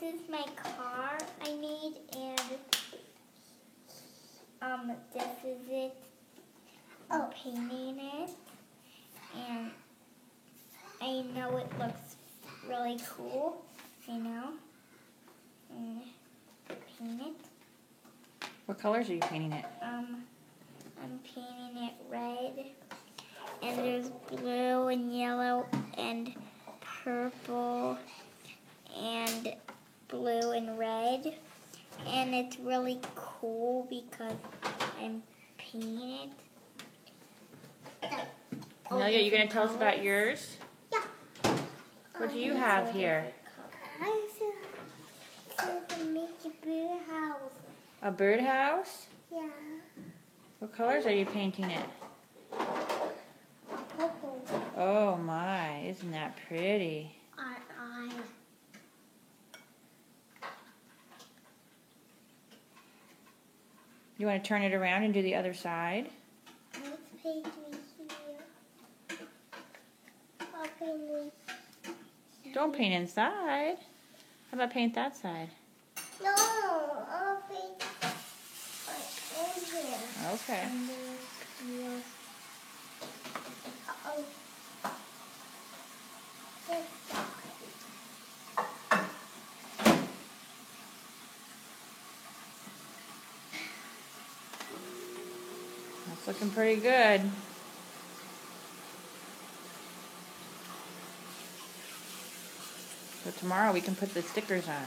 is my car I made, and this is it. I'm painting it, and I know it looks really cool. I know. And paint it. What colors are you painting it? I'm painting it red, and there's blue and yellow and purple and blue and red, and it's really cool because I'm painting it. Amelia, you going to tell us about yours? Yeah. What do you have here? I said make a birdhouse. A birdhouse? Yeah. What colors are you painting it? Purple. Oh my, isn't that pretty? You want to turn it around and do the other side? Let's paint me here. I'll paint me. Don't paint inside. How about paint that side? No, I'll paint in here. Okay. And there's here. Uh-oh. This side. That's looking pretty good. So tomorrow we can put the stickers on.